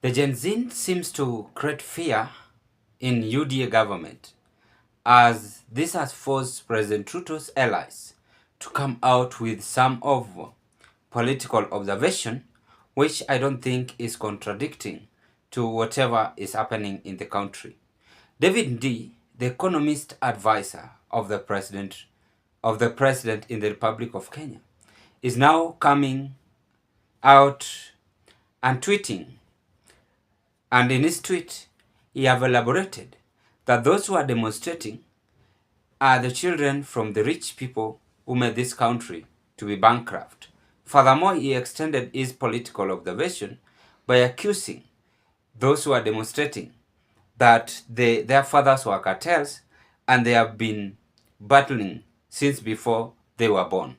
The Gen Z seems to create fear in UDA government, as this has forced President Ruto's allies to come out with some of political observation, which I don't think is contradicting to whatever is happening in the country. David Ndii, the economist advisor of the president in the Republic of Kenya, is now coming out and tweeting. And in his tweet, he have elaborated that those who are demonstrating are the children from the rich people who made this country to be bankrupt. Furthermore, he extended his political observation by accusing those who are demonstrating that their fathers were cartels and they have been battling since before they were born.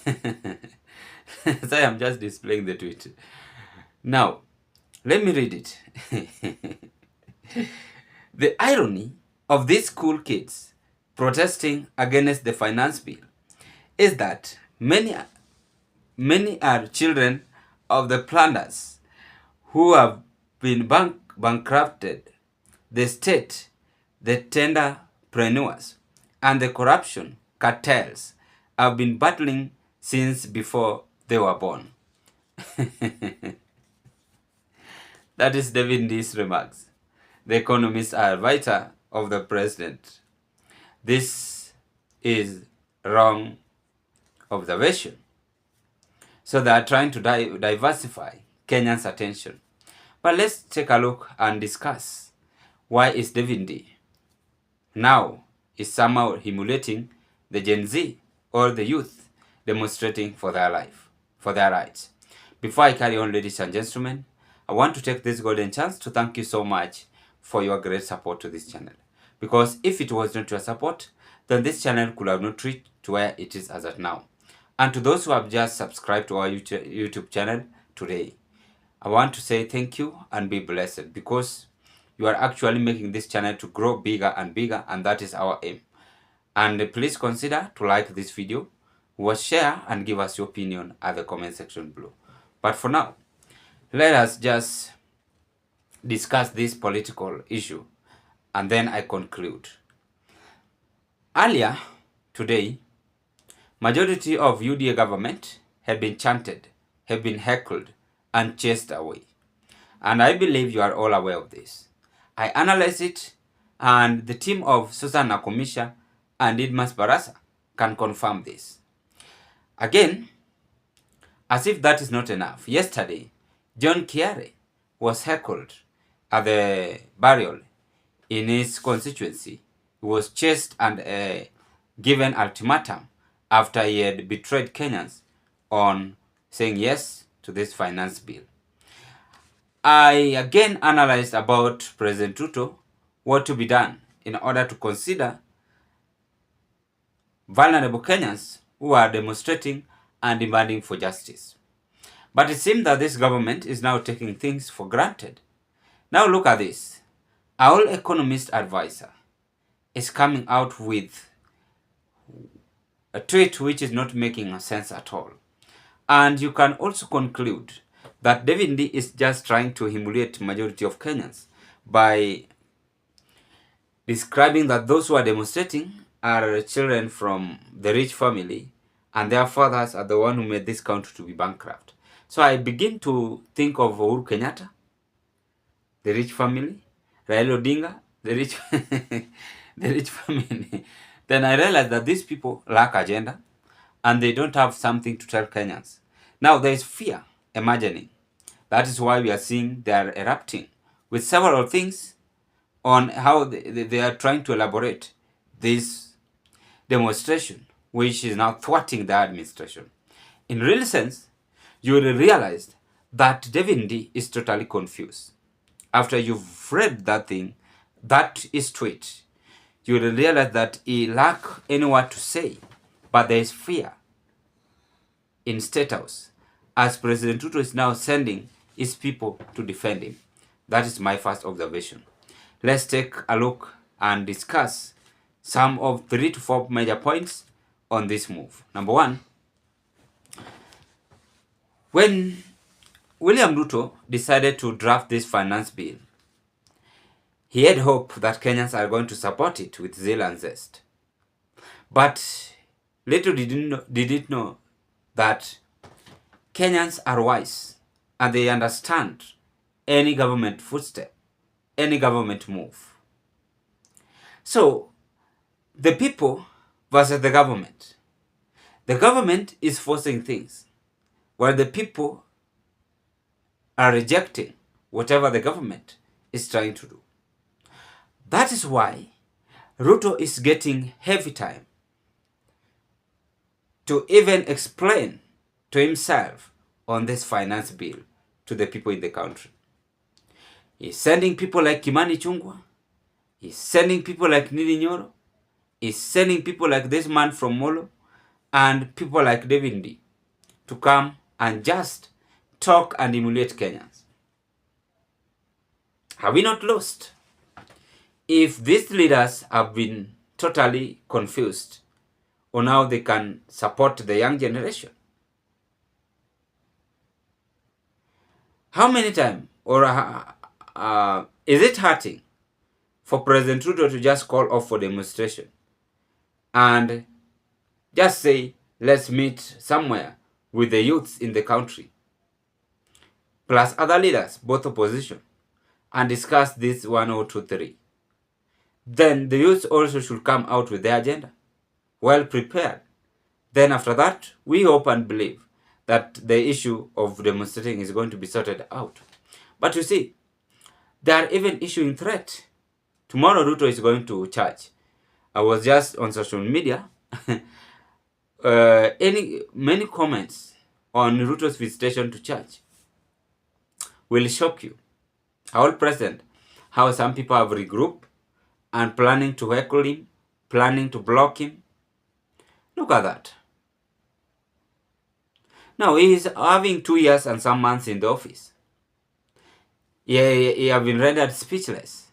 So I am just displaying the tweet. Now, let me read it. The irony of these school kids protesting against the finance bill is that many are children of the planners who have been bankrupted the state, the tenderpreneurs, and the corruption cartels have been battling since before they were born. That is David Ndii's remarks, the economist advisor of the president. This is wrong observation. So they are trying to diversify Kenyans' attention. But let's take a look and discuss why is David Ndii now is somehow emulating the Gen Z or the youth demonstrating for their life, for their rights. Before I carry on, ladies and gentlemen, I want to take this golden chance to thank you so much for your great support to this channel. Because if it was not your support, then this channel could have not reached to where it is as of now. And to those who have just subscribed to our YouTube channel today, I want to say thank you and be blessed, because you are actually making this channel to grow bigger and bigger, and that is our aim. And please consider to like this video, share, and give us your opinion at the comment section below. But for now, let us just discuss this political issue, and then I conclude. Earlier today, majority of UDA government have been chanted, have been heckled, and chased away. And I believe you are all aware of this. I analyze it, and the team of Susan Nakumisha and Idmas Barasa can confirm this. Again, as if that is not enough, yesterday, John Kiare was heckled at the burial in his constituency. He was chased and given ultimatum after he had betrayed Kenyans on saying yes to this finance bill. I again analyzed about President Ruto, what to be done in order to consider vulnerable Kenyans who are demonstrating and demanding for justice. But it seems that this government is now taking things for granted. Now look at this. Our economist advisor is coming out with a tweet which is not making sense at all. And you can also conclude that David Ndii is just trying to humiliate majority of Kenyans by describing that those who are demonstrating are children from the rich family and their fathers are the one who made this country to be bankrupt. So I begin to think of Uhuru Kenyatta, the rich family, Raila Odinga, the rich, the rich family. Then I realized that these people lack agenda and they don't have something to tell Kenyans. Now there is fear emerging. That is why we are seeing they are erupting with several things on how they are trying to elaborate this demonstration, which is now thwarting the administration. In real sense, you will realize that David Ndii is totally confused. After you've read that thing, that is tweet, you will realize that he lacks any word to say, but there is fear in State House, as President Ruto is now sending his people to defend him. That is my first observation. Let's take a look and discuss some of 3 to 4 major points on this move. Number one, when William Ruto decided to draft this finance bill, he had hope that Kenyans are going to support it with zeal and zest. But little did it know that Kenyans are wise and they understand any government footstep, any government move. So, the people versus the government. The government is forcing things, while the people are rejecting whatever the government is trying to do. That is why Ruto is getting heavy time to even explain to himself on this finance bill to the people in the country. He's sending people like Kimani Chungwa. He's sending people like Ndii Nyoro. He's sending people like this man from Molo and people like David Ndii to come and just talk and emulate Kenyans. Have we not lost? If these leaders have been totally confused on how they can support the young generation, how many times or is it hurting for President Ruto to just call off for demonstration and just say, let's meet somewhere with the youths in the country, plus other leaders, both opposition, and discuss this 1 or 2, 3. Then the youths also should come out with their agenda, well prepared. Then after that, we hope and believe that the issue of demonstrating is going to be sorted out. But you see, they are even issuing threat. Tomorrow Ruto is going to church. I was just on social media. Many comments on Ruto's visitation to church will shock you. Our president, how some people have regrouped and planning to heckle him, planning to block him. Look at that. Now, he is having 2 years and some months in the office. He has been rendered speechless.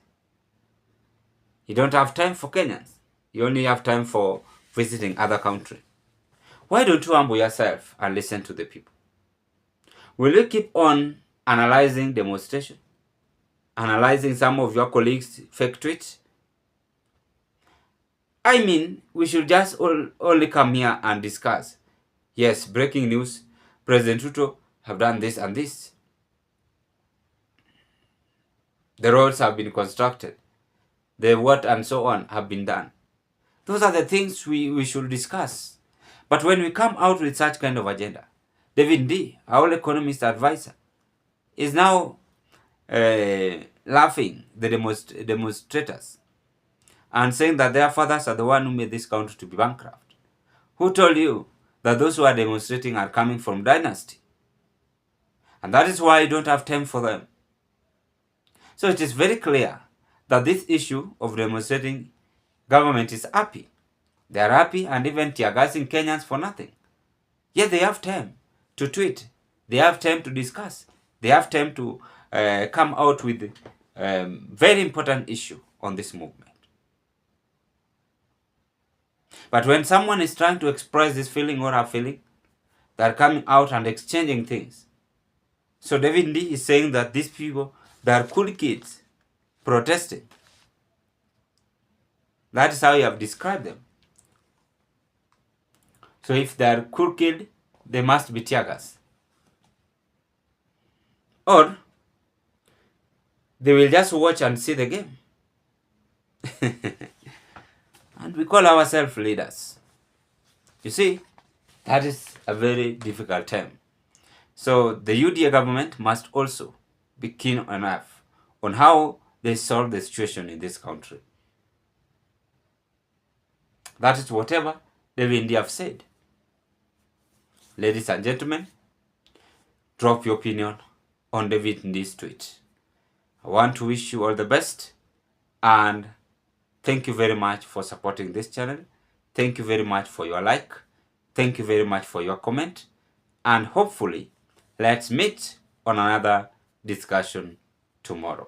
You don't have time for Kenyans. You only have time for visiting other countries. Why don't you humble yourself and listen to the people? Will you keep on analyzing demonstration? Analyzing some of your colleagues' fake tweets? I mean, we should just only come here and discuss. Yes, breaking news, President Ruto have done this and this. The roads have been constructed. The what and so on have been done. Those are the things we should discuss. But when we come out with such kind of agenda, David Ndii, our economist advisor, is now laughing the demonstrators and saying that their fathers are the one who made this country to be bankrupt. Who told you that those who are demonstrating are coming from dynasty? And that is why you don't have time for them. So it is very clear that this issue of demonstrating, government is happy. They are happy and even tear-gassing Kenyans for nothing. Yet they have time to tweet. They have time to discuss. They have time to come out with very important issue on this movement. But when someone is trying to express this feeling or her feeling, they are coming out and exchanging things. So David Ndii is saying that these people, they are cool kids protesting. That is how you have described them. So if they are cool kids, they must be tear gas. Or they will just watch and see the game. And we call ourselves leaders. You see, that is a very difficult time. So the UDA government must also be keen enough on how they solve the situation in this country. That is whatever David Ndii have said. Ladies and gentlemen, drop your opinion on David Ndii's tweet. I want to wish you all the best and thank you very much for supporting this channel. Thank you very much for your like. Thank you very much for your comment. And hopefully, let's meet on another discussion tomorrow.